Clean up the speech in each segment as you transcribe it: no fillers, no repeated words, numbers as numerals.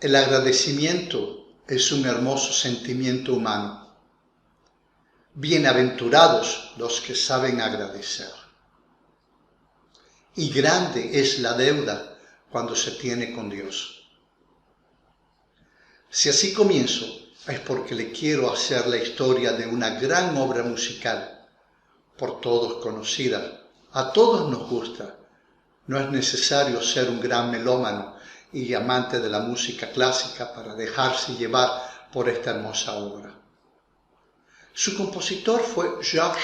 El agradecimiento es un hermoso sentimiento humano. Bienaventurados los que saben agradecer. Y grande es la deuda cuando se tiene con Dios. Si así comienzo, es porque le quiero hacer la historia de una gran obra musical, por todos conocida, a todos nos gusta. No es necesario ser un gran melómano y amante de la música clásica para dejarse llevar por esta hermosa obra. Su compositor fue Georg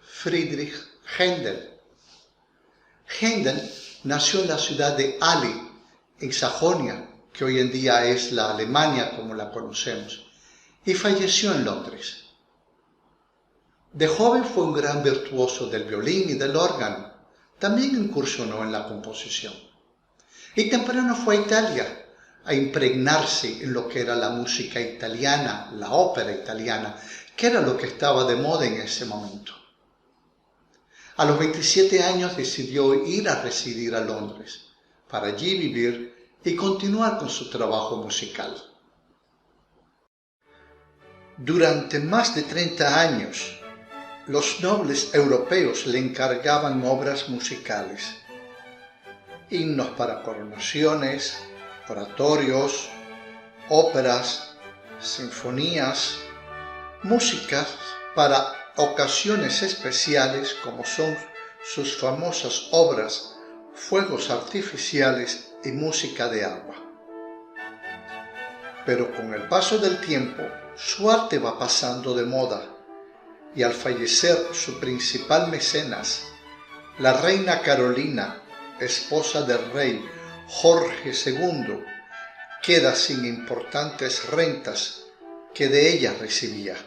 Friedrich Händel. Händel nació en la ciudad de Halle, en Sajonia, que hoy en día es la Alemania como la conocemos, y falleció en Londres. De joven fue un gran virtuoso del violín y del órgano. También incursionó en la composición. Y temprano fue a Italia a impregnarse en lo que era la música italiana, la ópera italiana, que era lo que estaba de moda en ese momento. A los 27 años decidió ir a residir a Londres, para allí vivir y continuar con su trabajo musical. Durante más de 30 años, los nobles europeos le encargaban obras musicales, himnos para coronaciones, oratorios, óperas, sinfonías, músicas para ocasiones especiales como son sus famosas obras Fuegos artificiales y Música de agua. Pero con el paso del tiempo, su arte va pasando de moda. Y al fallecer su principal mecenas, la reina Carolina, esposa del rey Jorge II, queda sin importantes rentas que de ella recibía.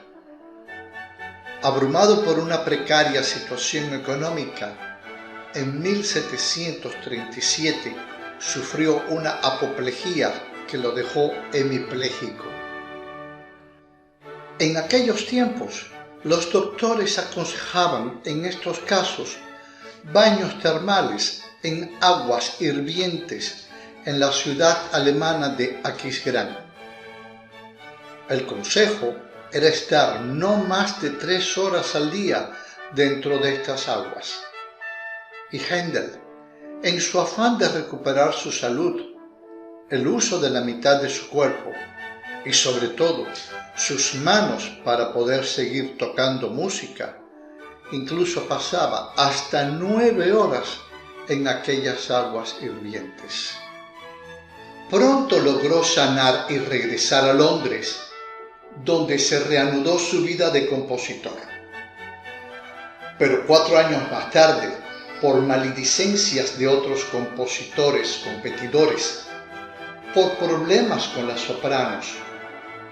Abrumado por una precaria situación económica, en 1737 sufrió una apoplejía que lo dejó hemipléjico. En aquellos tiempos, los doctores aconsejaban en estos casos baños termales en aguas hirvientes en la ciudad alemana de Aquisgrán. El consejo era estar no más de 3 horas al día dentro de estas aguas. Y Händel, en su afán de recuperar su salud, el uso de la mitad de su cuerpo y sobre todo sus manos para poder seguir tocando música, incluso pasaba hasta 9 horas en aquellas aguas hirvientes. Pronto logró sanar y regresar a Londres, donde se reanudó su vida de compositor. Pero 4 años más tarde, por maledicencias de otros compositores competidores, por problemas con las sopranos,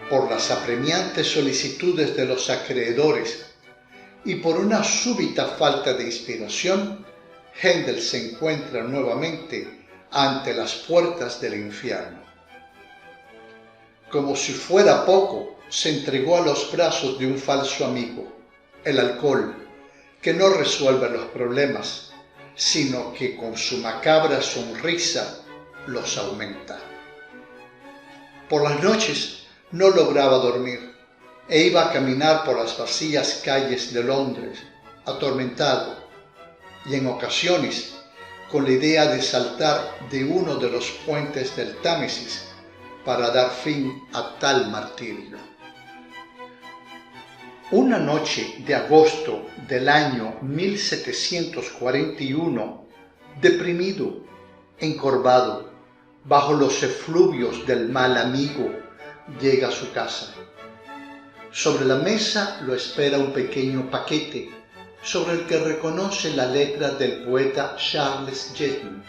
por las apremiantes solicitudes de los acreedores y por una súbita falta de inspiración, Händel se encuentra nuevamente ante las puertas del infierno. Como si fuera poco, se entregó a los brazos de un falso amigo, el alcohol, que no resuelve los problemas, sino que con su macabra sonrisa los aumenta. Por las noches no lograba dormir e iba a caminar por las vacías calles de Londres, atormentado, y en ocasiones con la idea de saltar de uno de los puentes del Támesis para dar fin a tal martirio. Una noche de agosto del año 1741, deprimido, encorvado, bajo los efluvios del mal amigo, llega a su casa. Sobre la mesa lo espera un pequeño paquete, sobre el que reconoce la letra del poeta Charles Jenkins,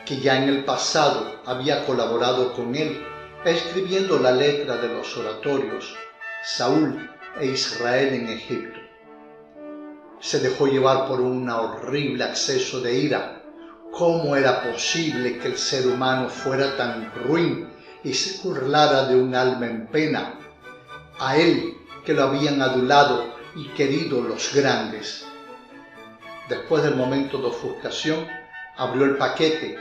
que ya en el pasado había colaborado con él, escribiendo la letra de los oratorios Saúl e Israel en Egipto. Se dejó llevar por un horrible acceso de ira. ¿Cómo era posible que el ser humano fuera tan ruin y se burlara de un alma en pena? A él, que lo habían adulado y querido los grandes. Después del momento de ofuscación, abrió el paquete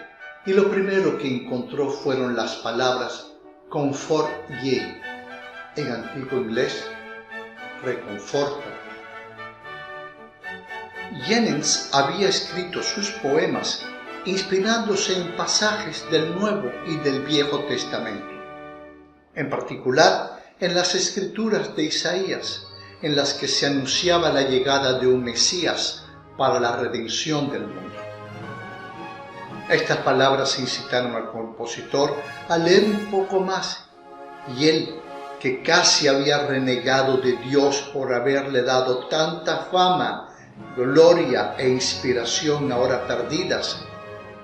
y lo primero que encontró fueron las palabras comfort ye, en antiguo inglés, reconforta. Jennings había escrito sus poemas inspirándose en pasajes del Nuevo y del Viejo Testamento, en particular en las escrituras de Isaías, en las que se anunciaba la llegada de un Mesías para la redención del mundo. Estas palabras incitaron al compositor a leer un poco más, y él, que casi había renegado de Dios por haberle dado tanta fama, gloria e inspiración ahora perdidas,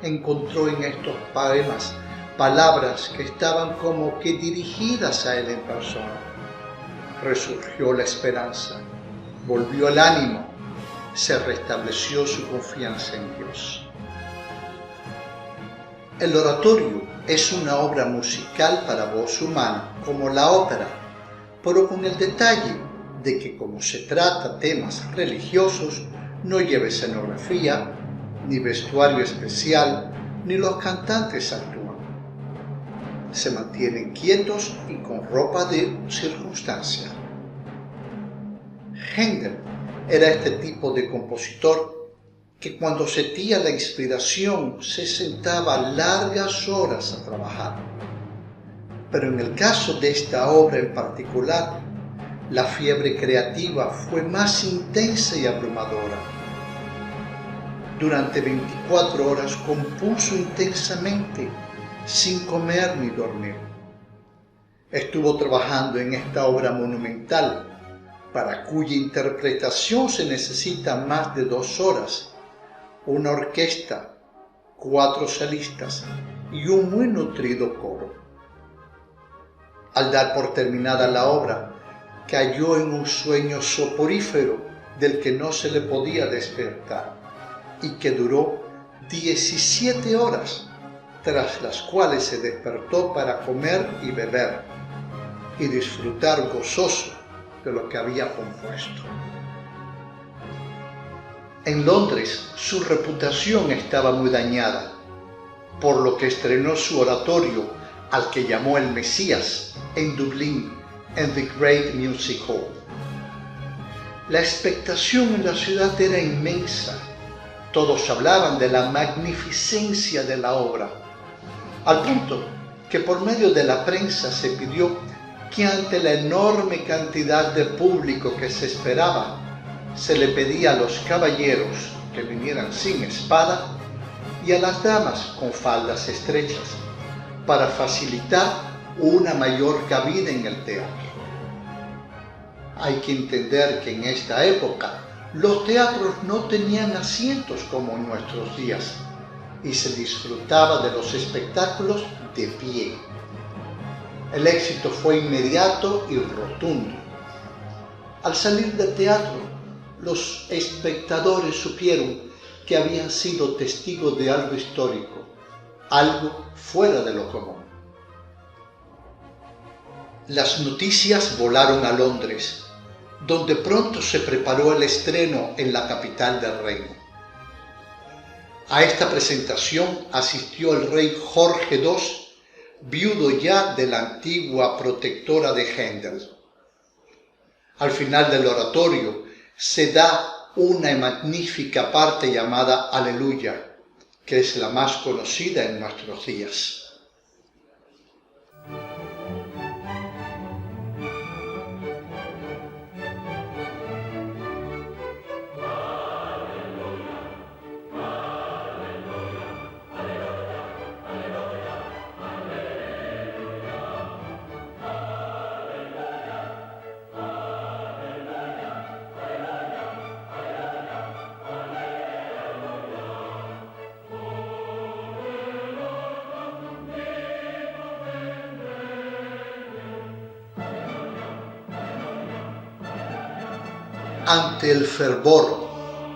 encontró en estos poemas palabras que estaban como que dirigidas a él en persona. Resurgió la esperanza, volvió el ánimo, se restableció su confianza en Dios. El oratorio es una obra musical para voz humana, como la ópera, pero con el detalle de que, como se trata temas religiosos, no lleva escenografía, ni vestuario especial, ni los cantantes actúan. Se mantienen quietos y con ropa de circunstancia. Händel era este tipo de compositor que cuando sentía la inspiración se sentaba largas horas a trabajar. Pero en el caso de esta obra en particular, la fiebre creativa fue más intensa y abrumadora. Durante 24 horas compuso intensamente, sin comer ni dormir. Estuvo trabajando en esta obra monumental, para cuya interpretación se necesitan más de 2 horas, una orquesta, 4 solistas y un muy nutrido coro. Al dar por terminada la obra, cayó en un sueño soporífero del que no se le podía despertar y que duró 17 horas, tras las cuales se despertó para comer y beber y disfrutar gozoso de lo que había compuesto. En Londres su reputación estaba muy dañada, por lo que estrenó su oratorio, al que llamó el Mesías, en Dublín, en The Great Music Hall. La expectación en la ciudad era inmensa. Todos hablaban de la magnificencia de la obra, al punto que por medio de la prensa se pidió que ante la enorme cantidad de público que se esperaba, se le pedía a los caballeros que vinieran sin espada y a las damas con faldas estrechas, para facilitar una mayor cabida en el teatro. Hay que entender que en esta época los teatros no tenían asientos como en nuestros días y se disfrutaba de los espectáculos de pie. El éxito fue inmediato y rotundo. Al salir del teatro, los espectadores supieron que habían sido testigos de algo histórico, algo fuera de lo común. Las noticias volaron a Londres, donde pronto se preparó el estreno en la capital del reino. A esta presentación asistió el rey Jorge II, viudo ya de la antigua protectora de Händel. Al final del oratorio se da una magnífica parte llamada Aleluya, que es la más conocida en nuestros días. Ante el fervor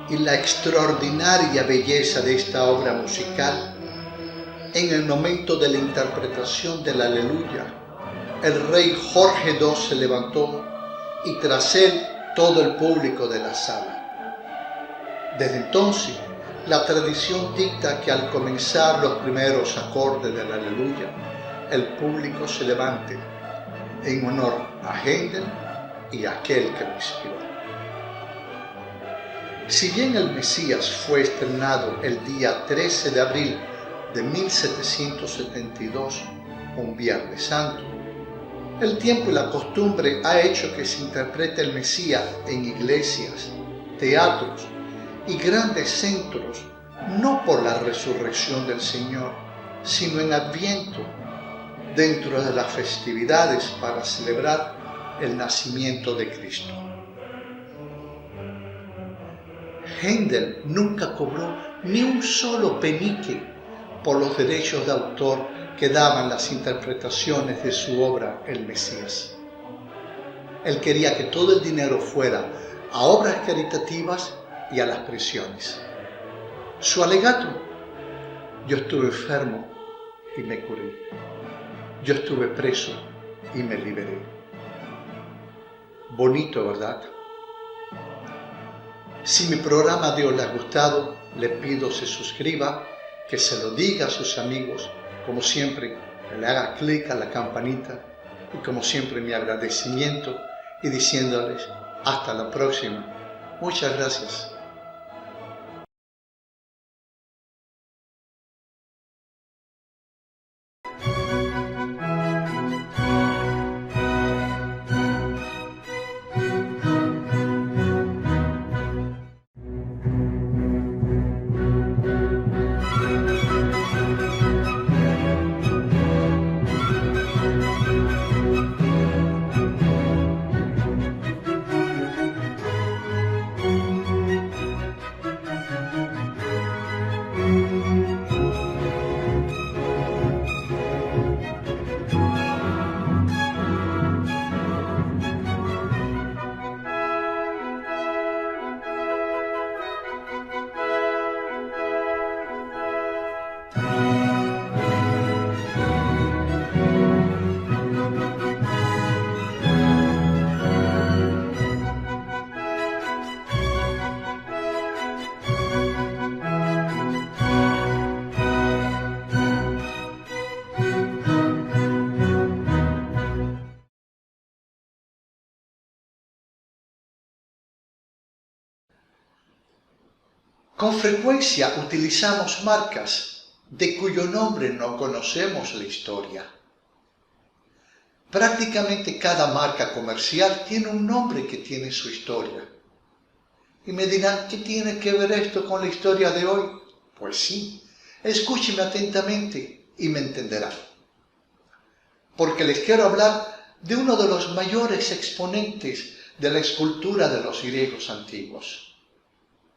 y la extraordinaria belleza de esta obra musical, en el momento de la interpretación del Aleluya, el rey Jorge II se levantó y tras él todo el público de la sala. Desde entonces, La tradición dicta que al comenzar los primeros acordes del Aleluya, el público se levante en honor a Händel y a aquel que lo inspiró. Si bien el Mesías fue estrenado el día 13 de abril de 1772, un Viernes Santo, el tiempo y la costumbre ha hecho que se interprete el Mesías en iglesias, teatros y grandes centros, no por la resurrección del Señor, sino en Adviento, dentro de las festividades para celebrar el nacimiento de Cristo. Händel nunca cobró ni un solo penique por los derechos de autor que daban las interpretaciones de su obra El Mesías. Él quería que todo el dinero fuera a obras caritativas y a las prisiones. Su alegato: yo estuve enfermo y me curé. Yo estuve preso y me liberé. Bonito, ¿verdad? Si mi programa de hoy le ha gustado, le pido se suscriba, que se lo diga a sus amigos, como siempre, que le haga clic a la campanita y como siempre mi agradecimiento y diciéndoles hasta la próxima. Muchas gracias. Con frecuencia utilizamos marcas de cuyo nombre no conocemos la historia. Prácticamente cada marca comercial tiene un nombre que tiene su historia. Y me dirán, ¿qué tiene que ver esto con la historia de hoy? Pues sí, escúcheme atentamente y me entenderán. Porque les quiero hablar de uno de los mayores exponentes de la escultura de los griegos antiguos.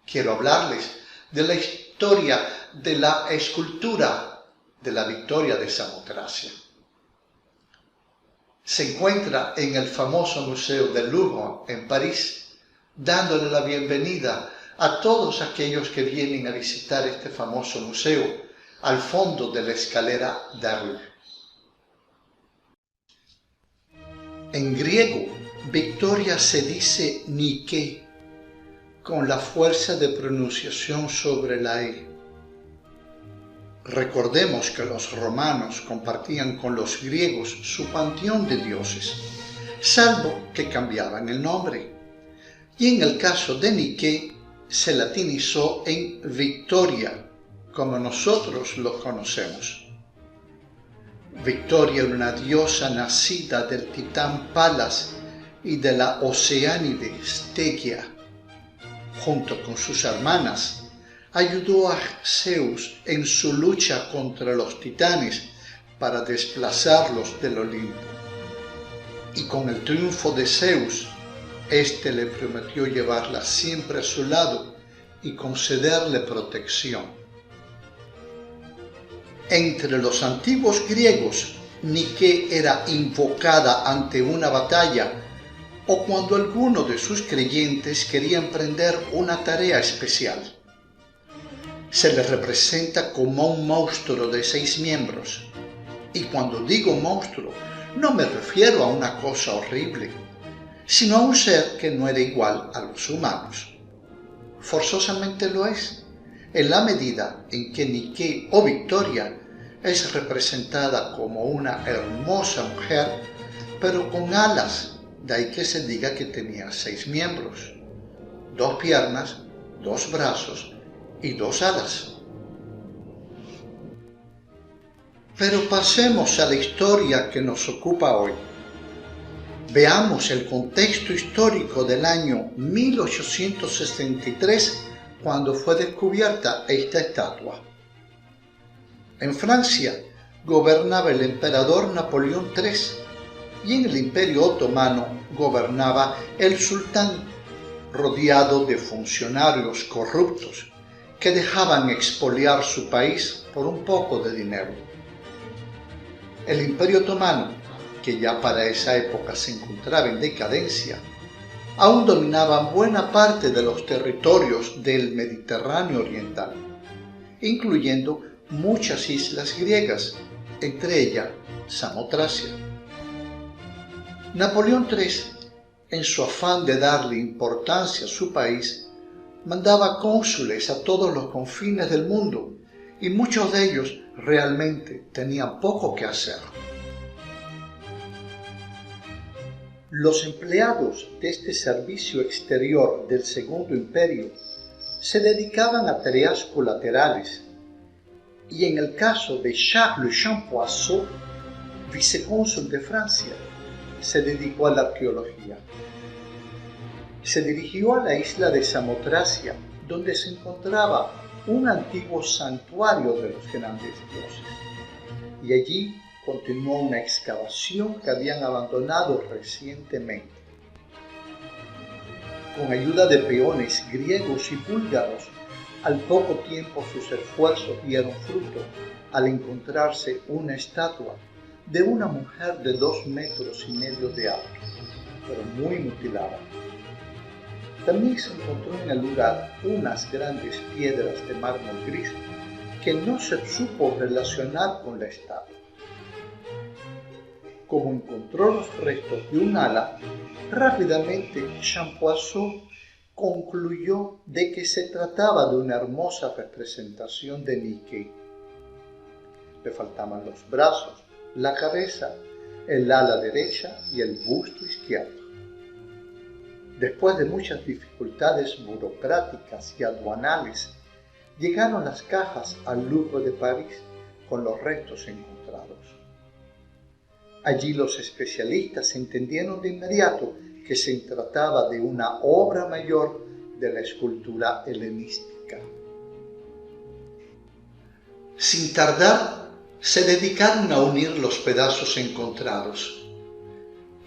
Quiero hablarles de la historia de la escultura de la Victoria de Samotracia. Se encuentra en el famoso Museo del Louvre en París, dándole la bienvenida a todos aquellos que vienen a visitar este famoso museo al fondo de la escalera Darul. En griego, Victoria se dice Nike, con la fuerza de pronunciación sobre la E. Recordemos que los romanos compartían con los griegos su panteón de dioses, salvo que cambiaban el nombre. Y en el caso de Nike, se latinizó en Victoria, como nosotros lo conocemos. Victoria era una diosa nacida del titán Palas y de la oceánide Stegia. Junto con sus hermanas, ayudó a Zeus en su lucha contra los titanes para desplazarlos del Olimpo. Y con el triunfo de Zeus, éste le prometió llevarla siempre a su lado y concederle protección. Entre los antiguos griegos, Nike era invocada ante una batalla o cuando alguno de sus creyentes quería emprender una tarea especial. Se le representa como un monstruo de 6 miembros. Y cuando digo monstruo, no me refiero a una cosa horrible, sino a un ser que no era igual a los humanos. Forzosamente lo es, en la medida en que Nike o Victoria es representada como una hermosa mujer, pero con alas, de ahí que se diga que tenía 6 miembros, 2 piernas, 2 brazos y 2 alas. Pero pasemos a la historia que nos ocupa hoy. Veamos el contexto histórico del año 1863, cuando fue descubierta esta estatua. En Francia gobernaba el emperador Napoleón III y en el Imperio Otomano gobernaba el sultán, rodeado de funcionarios corruptos que dejaban expoliar su país por un poco de dinero. El Imperio Otomano, que ya para esa época se encontraba en decadencia, aún dominaba buena parte de los territorios del Mediterráneo oriental, incluyendo muchas islas griegas, entre ellas Samotracia. Napoleón III, en su afán de darle importancia a su país, mandaba cónsules a todos los confines del mundo y muchos de ellos realmente tenían poco que hacer. Los empleados de este servicio exterior del Segundo Imperio se dedicaban a tareas colaterales y en el caso de Charles Champoisseau, vicecónsul de Francia, se dedicó a la arqueología. Se dirigió a la isla de Samotracia, donde se encontraba un antiguo santuario de los grandes dioses, y allí continuó una excavación que habían abandonado recientemente. Con ayuda de peones griegos y búlgaros, al poco tiempo sus esfuerzos dieron fruto al encontrarse una estatua de una mujer de 2,5 metros de alto, pero muy mutilada. También se encontró en el lugar unas grandes piedras de mármol gris que no se supo relacionar con la estatua. Como encontró los restos de un ala, rápidamente Champoisseau concluyó de que se trataba de una hermosa representación de Nike. Le faltaban los brazos, la cabeza, el ala derecha y el busto izquierdo. Después de muchas dificultades burocráticas y aduanales, llegaron las cajas al Louvre de París con los restos encontrados. Allí los especialistas entendieron de inmediato que se trataba de una obra mayor de la escultura helenística. Sin tardar, se dedicaron a unir los pedazos encontrados.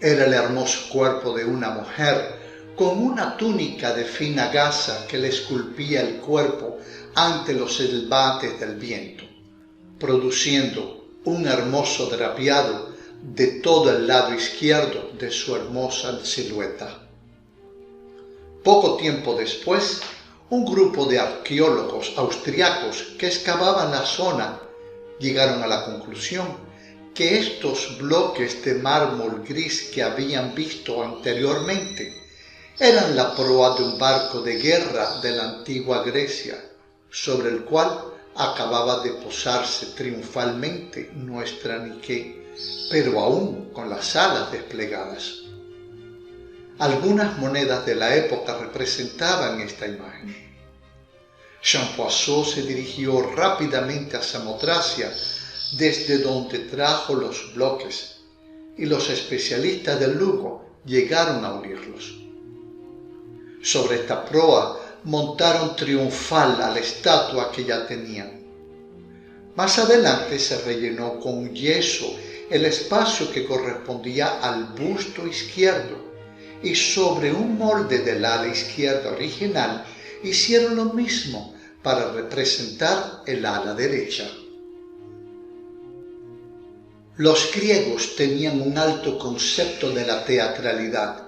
Era el hermoso cuerpo de una mujer con una túnica de fina gasa que le esculpía el cuerpo ante los embates del viento, produciendo un hermoso drapeado de todo el lado izquierdo de su hermosa silueta. Poco tiempo después, un grupo de arqueólogos austriacos que excavaban la zona llegaron a la conclusión que estos bloques de mármol gris que habían visto anteriormente eran la proa de un barco de guerra de la antigua Grecia, sobre el cual acababa de posarse triunfalmente nuestra Nike, pero aún con las alas desplegadas. Algunas monedas de la época representaban esta imagen. Champoisseau se dirigió rápidamente a Samotracia, desde donde trajo los bloques, y los especialistas del Louvre llegaron a unirlos. Sobre esta proa montaron triunfal a la estatua que ya tenían. Más adelante se rellenó con yeso el espacio que correspondía al busto izquierdo, y sobre un molde del ala izquierda original hicieron lo mismo para representar el ala derecha. Los griegos tenían un alto concepto de la teatralidad,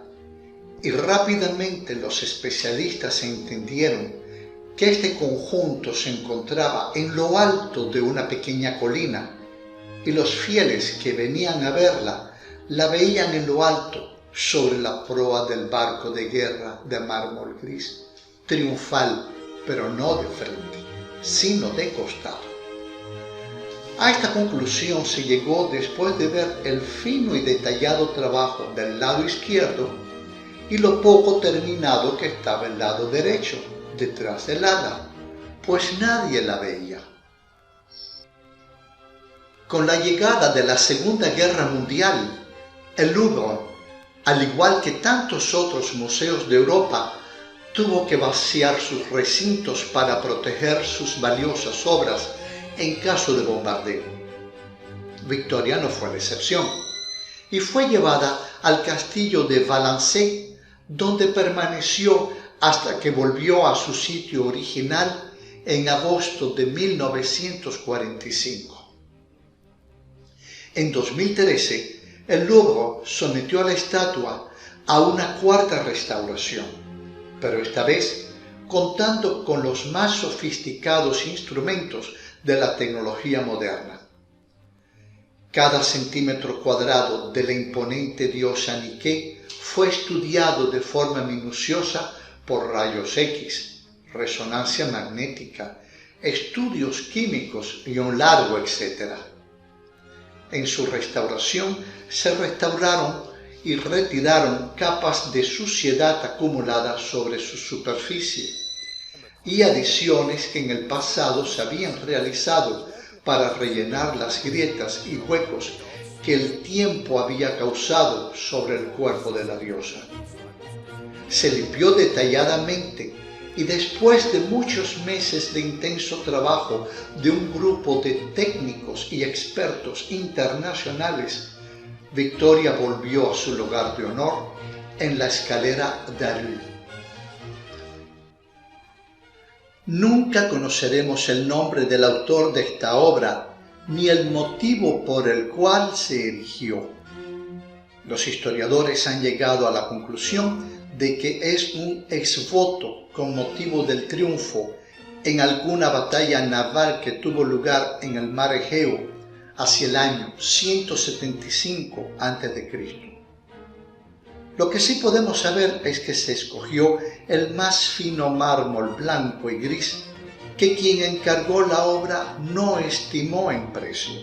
y rápidamente los especialistas entendieron que este conjunto se encontraba en lo alto de una pequeña colina, y los fieles que venían a verla la veían en lo alto sobre la proa del barco de guerra de mármol gris, triunfal, pero no de frente. sino de costado. A esta conclusión se llegó después de ver el fino y detallado trabajo del lado izquierdo y lo poco terminado que estaba el lado derecho, detrás del ala, pues nadie la veía. Con la llegada de la Segunda Guerra Mundial, el Louvre, al igual que tantos otros museos de Europa, tuvo que vaciar sus recintos para proteger sus valiosas obras en caso de bombardeo. Victoria no fue la excepción, y fue llevada al castillo de Valençay, donde permaneció hasta que volvió a su sitio original en agosto de 1945. En 2013, el Louvre sometió a la estatua a una cuarta restauración, pero esta vez contando con los más sofisticados instrumentos de la tecnología moderna. Cada centímetro cuadrado de la imponente diosa Nike fue estudiado de forma minuciosa por rayos X, resonancia magnética, estudios químicos y un largo etcétera. En su restauración se restauraron y retiraron capas de suciedad acumuladas sobre su superficie y adiciones que en el pasado se habían realizado para rellenar las grietas y huecos que el tiempo había causado sobre el cuerpo de la diosa. Se limpió detalladamente y después de muchos meses de intenso trabajo de un grupo de técnicos y expertos internacionales, Victoria volvió a su lugar de honor en la escalera Daru. Nunca conoceremos el nombre del autor de esta obra ni el motivo por el cual se erigió. Los historiadores han llegado a la conclusión de que es un exvoto con motivo del triunfo en alguna batalla naval que tuvo lugar en el mar Egeo hacia el año 175 a.C. Lo que sí podemos saber es que se escogió el más fino mármol blanco y gris que quien encargó la obra no estimó en precio.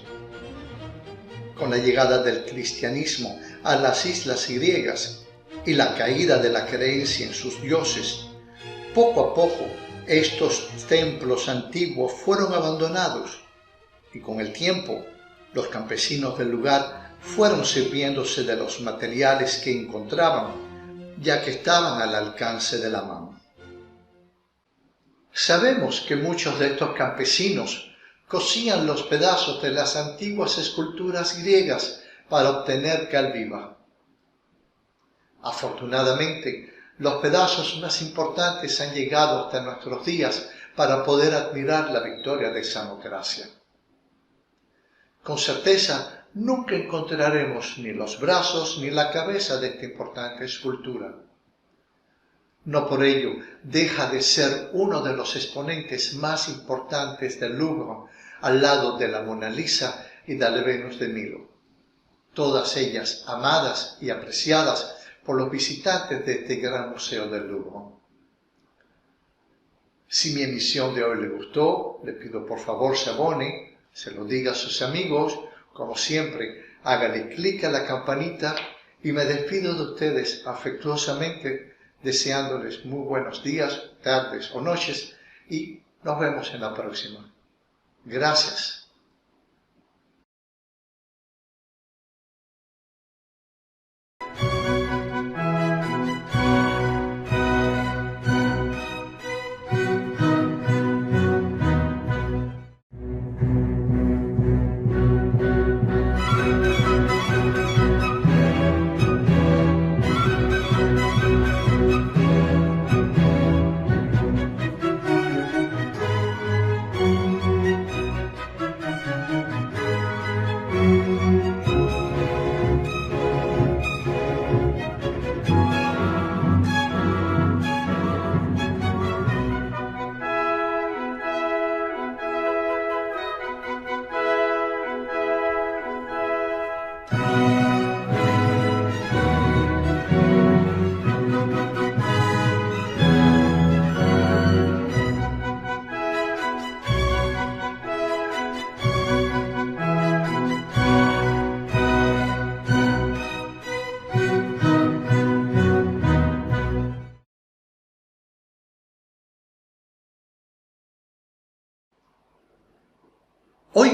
Con la llegada del cristianismo a las islas griegas y la caída de la creencia en sus dioses, poco a poco estos templos antiguos fueron abandonados y con el tiempo los campesinos del lugar fueron sirviéndose de los materiales que encontraban, ya que estaban al alcance de la mano. Sabemos que muchos de estos campesinos cosían los pedazos de las antiguas esculturas griegas para obtener cal viva. Afortunadamente, los pedazos más importantes han llegado hasta nuestros días para poder admirar la victoria de Samotracia. Con certeza, nunca encontraremos ni los brazos ni la cabeza de esta importante escultura. No por ello deja de ser uno de los exponentes más importantes del Louvre, al lado de la Mona Lisa y de la Venus de Milo, todas ellas amadas y apreciadas por los visitantes de este gran museo del Louvre. Si mi emisión de hoy le gustó, le pido por favor se abone, se lo diga a sus amigos, como siempre, hágale clic a la campanita y me despido de ustedes afectuosamente, deseándoles muy buenos días, tardes o noches y nos vemos en la próxima. Gracias.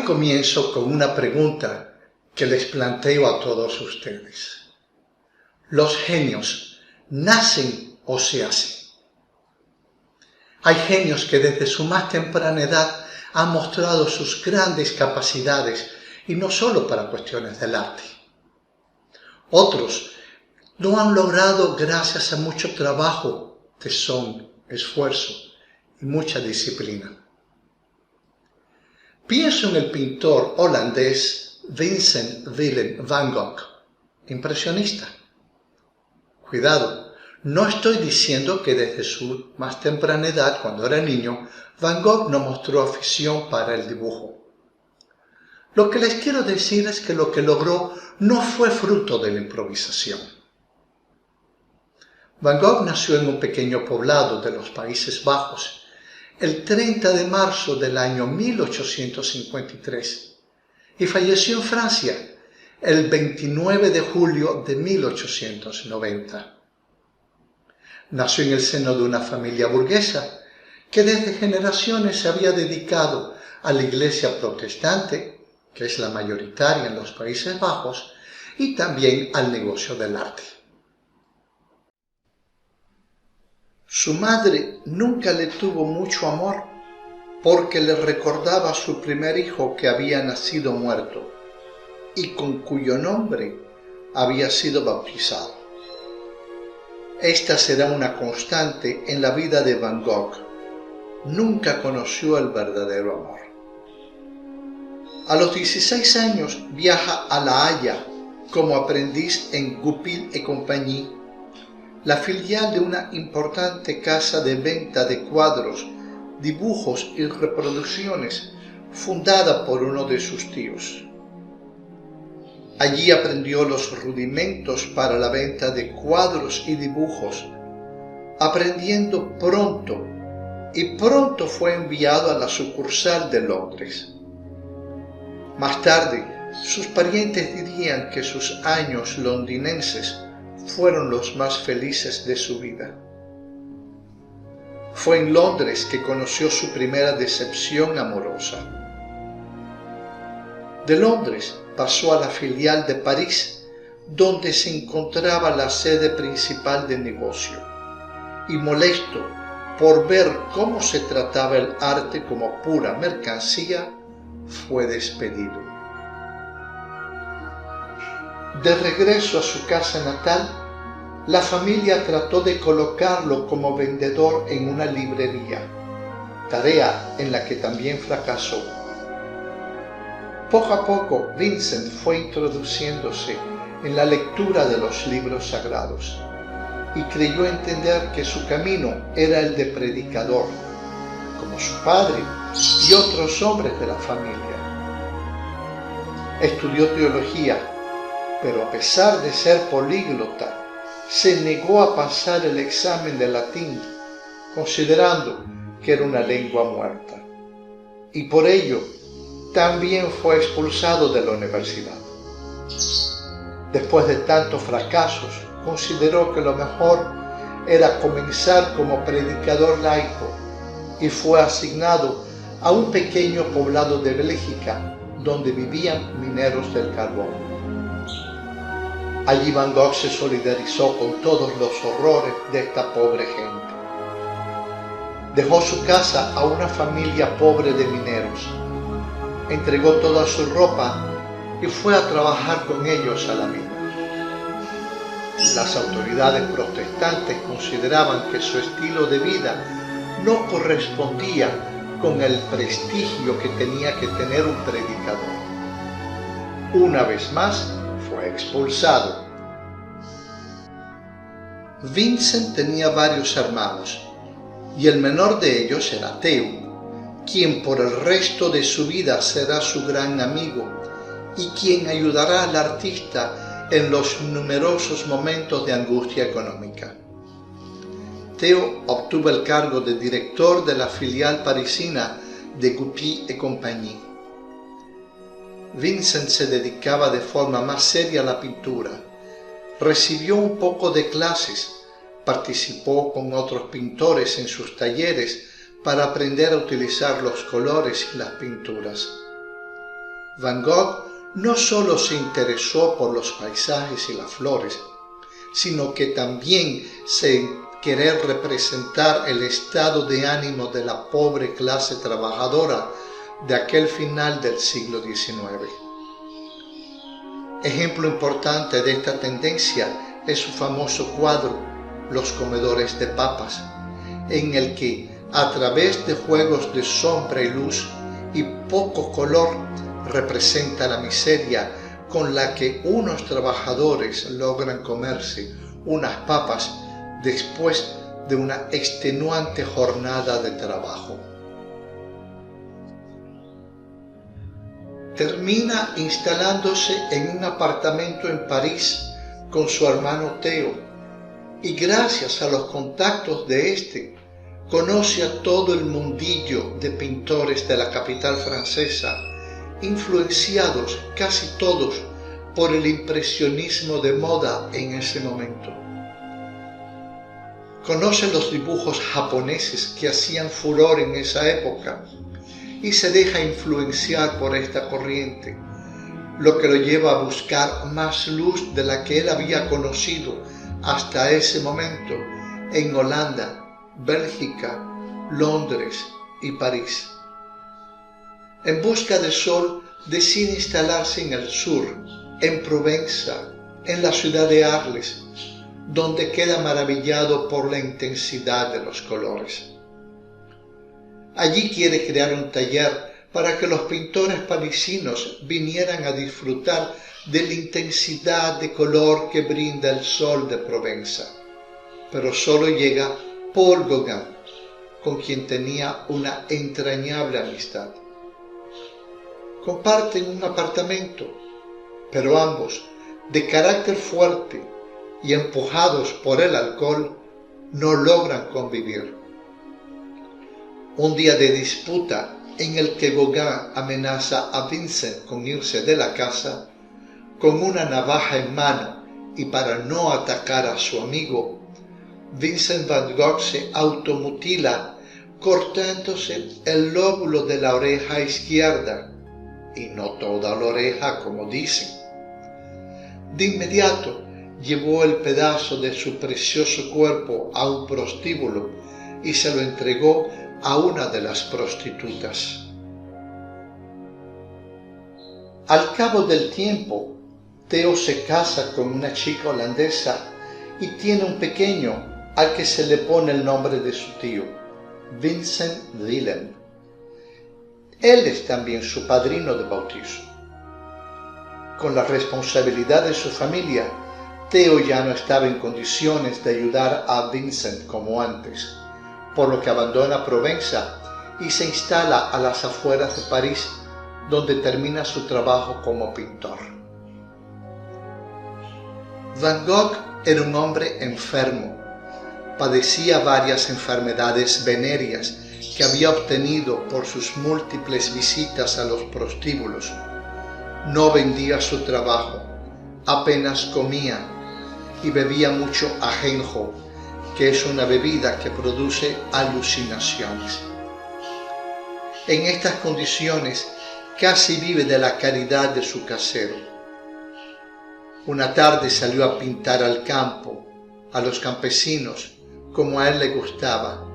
Hoy comienzo con una pregunta que les planteo a todos ustedes. ¿Los genios nacen o se hacen? Hay genios que desde su más temprana edad han mostrado sus grandes capacidades, y no solo para cuestiones del arte. Otros lo han logrado gracias a mucho trabajo, tesón, esfuerzo y mucha disciplina. Pienso en el pintor holandés Vincent Willem van Gogh, impresionista. Cuidado, no estoy diciendo que desde su más temprana edad, cuando era niño, Van Gogh no mostró afición para el dibujo. Lo que les quiero decir es que lo que logró no fue fruto de la improvisación. Van Gogh nació en un pequeño poblado de los Países Bajos el 30 de marzo del año 1853 y falleció en Francia el 29 de julio de 1890. Nació en el seno de una familia burguesa que desde generaciones se había dedicado a la iglesia protestante, que es la mayoritaria en los Países Bajos, y también al negocio del arte. Su madre nunca le tuvo mucho amor porque le recordaba a su primer hijo que había nacido muerto y con cuyo nombre había sido bautizado. Esta será una constante en la vida de Van Gogh. Nunca conoció el verdadero amor. A los 16 años viaja a La Haya como aprendiz en Goupil et Compagnie, la filial de una importante casa de venta de cuadros, dibujos y reproducciones fundada por uno de sus tíos. Allí aprendió los rudimentos para la venta de cuadros y dibujos, aprendiendo pronto, y pronto fue enviado a la sucursal de Londres. Más tarde, sus parientes dirían que sus años londinenses fueron los más felices de su vida. Fue en Londres que conoció su primera decepción amorosa. De Londres pasó a la filial de París, donde se encontraba la sede principal del negocio, y molesto por ver cómo se trataba el arte como pura mercancía, fue despedido. De regreso a su casa natal, la familia trató de colocarlo como vendedor en una librería, tarea en la que también fracasó. Poco a poco, Vincent fue introduciéndose en la lectura de los libros sagrados y creyó entender que su camino era el de predicador, como su padre y otros hombres de la familia. Estudió teología, pero a pesar de ser políglota, se negó a pasar el examen de latín, considerando que era una lengua muerta, y por ello también fue expulsado de la universidad. Después de tantos fracasos, consideró que lo mejor era comenzar como predicador laico y fue asignado a un pequeño poblado de Bélgica donde vivían mineros del carbón. Allí Van Gogh se solidarizó con todos los horrores de esta pobre gente. Dejó su casa a una familia pobre de mineros, entregó toda su ropa y fue a trabajar con ellos a la mina. Las autoridades protestantes consideraban que su estilo de vida no correspondía con el prestigio que tenía que tener un predicador. Una vez más, fue expulsado. Vincent tenía varios hermanos, y el menor de ellos era Theo, quien por el resto de su vida será su gran amigo y quien ayudará al artista en los numerosos momentos de angustia económica. Theo obtuvo el cargo de director de la filial parisina de Goupil et Compagnie. Vincent se dedicaba de forma más seria a la pintura. Recibió un poco de clases, participó con otros pintores en sus talleres para aprender a utilizar los colores y las pinturas. Van Gogh no solo se interesó por los paisajes y las flores, sino que también se querer representar el estado de ánimo de la pobre clase trabajadora de aquel final del siglo XIX. Ejemplo importante de esta tendencia es su famoso cuadro Los comedores de papas, en el que, a través de juegos de sombra y luz y poco color, representa la miseria con la que unos trabajadores logran comerse unas papas después de una extenuante jornada de trabajo. Termina instalándose en un apartamento en París con su hermano Theo, y gracias a los contactos de este, conoce a todo el mundillo de pintores de la capital francesa, influenciados casi todos por el impresionismo de moda en ese momento. Conoce los dibujos japoneses que hacían furor en esa época y se deja influenciar por esta corriente, lo que lo lleva a buscar más luz de la que él había conocido hasta ese momento en Holanda, Bélgica, Londres y París. En busca de sol, decide instalarse en el sur, en Provenza, en la ciudad de Arles, donde queda maravillado por la intensidad de los colores. Allí quiere crear un taller para que los pintores parisinos vinieran a disfrutar de la intensidad de color que brinda el sol de Provenza. Pero solo llega Paul Gauguin, con quien tenía una entrañable amistad. Comparten un apartamento, pero ambos, de carácter fuerte y empujados por el alcohol, no logran convivir. Un día de disputa en el que Gauguin amenaza a Vincent con irse de la casa, con una navaja en mano y para no atacar a su amigo, Vincent van Gogh se automutila cortándose el lóbulo de la oreja izquierda, y no toda la oreja como dicen. De inmediato llevó el pedazo de su precioso cuerpo a un prostíbulo y se lo entregó a una de las prostitutas. Al cabo del tiempo, Theo se casa con una chica holandesa y tiene un pequeño al que se le pone el nombre de su tío, Vincent Willem. Él es también su padrino de bautizo. Con la responsabilidad de su familia, Theo ya no estaba en condiciones de ayudar a Vincent como antes, por lo que abandona Provenza y se instala a las afueras de París, donde termina su trabajo como pintor. Van Gogh era un hombre enfermo. Padecía varias enfermedades venéreas que había obtenido por sus múltiples visitas a los prostíbulos. No vendía su trabajo, apenas comía y bebía mucho ajenjo, que es una bebida que produce alucinaciones. En estas condiciones casi vive de la caridad de su casero. Una tarde salió a pintar al campo, a los campesinos, como a él le gustaba,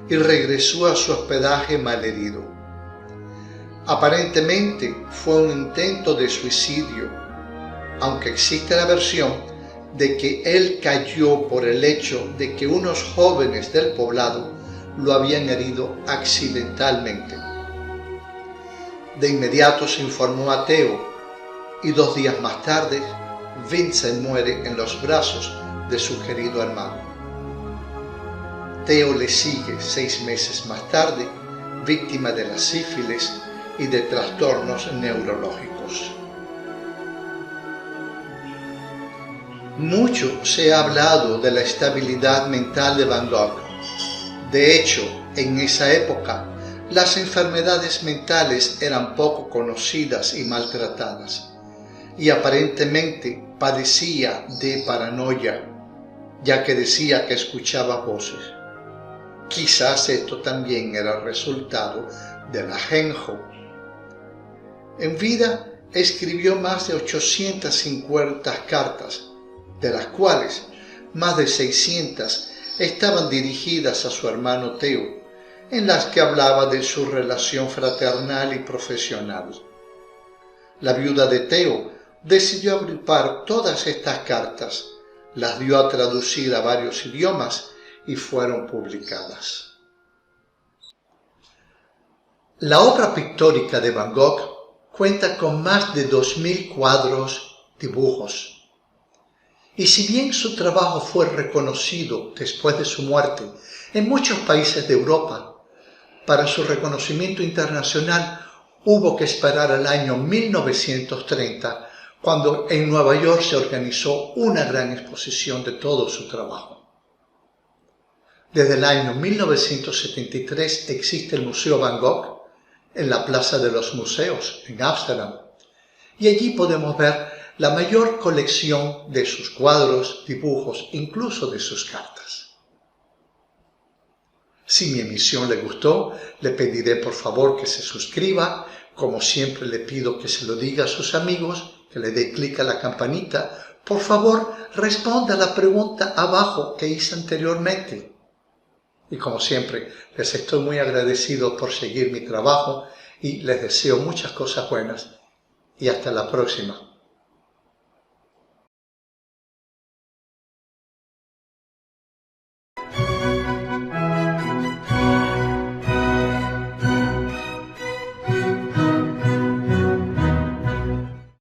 y regresó a su hospedaje malherido. Aparentemente fue un intento de suicidio, aunque existe la versión de que él cayó por el hecho de que unos jóvenes del poblado lo habían herido accidentalmente. De inmediato se informó a Theo y 2 días más tarde Vincent muere en los brazos de su querido hermano. Theo le sigue 6 meses más tarde, víctima de la sífilis y de trastornos neurológicos. Mucho se ha hablado de la estabilidad mental de Van Gogh. De hecho, en esa época, las enfermedades mentales eran poco conocidas y maltratadas, y aparentemente padecía de paranoia, ya que decía que escuchaba voces. Quizás esto también era resultado del ajenjo. En vida escribió más de 850 cartas, de las cuales más de 600 estaban dirigidas a su hermano Theo, en las que hablaba de su relación fraternal y profesional. La viuda de Theo decidió agrupar todas estas cartas, las dio a traducir a varios idiomas y fueron publicadas. La obra pictórica de Van Gogh cuenta con más de 2000 cuadros, dibujos. Y si bien su trabajo fue reconocido después de su muerte en muchos países de Europa, para su reconocimiento internacional hubo que esperar al año 1930, cuando en Nueva York se organizó una gran exposición de todo su trabajo. Desde el año 1973 existe el Museo Van Gogh en la Plaza de los Museos, en Ámsterdam, y allí podemos ver la mayor colección de sus cuadros, dibujos, incluso de sus cartas. Si mi emisión le gustó, le pediré por favor que se suscriba. Como siempre le pido que se lo diga a sus amigos, que le dé clic a la campanita. Por favor, responda a la pregunta abajo que hice anteriormente. Y como siempre, les estoy muy agradecido por seguir mi trabajo y les deseo muchas cosas buenas. Y hasta la próxima.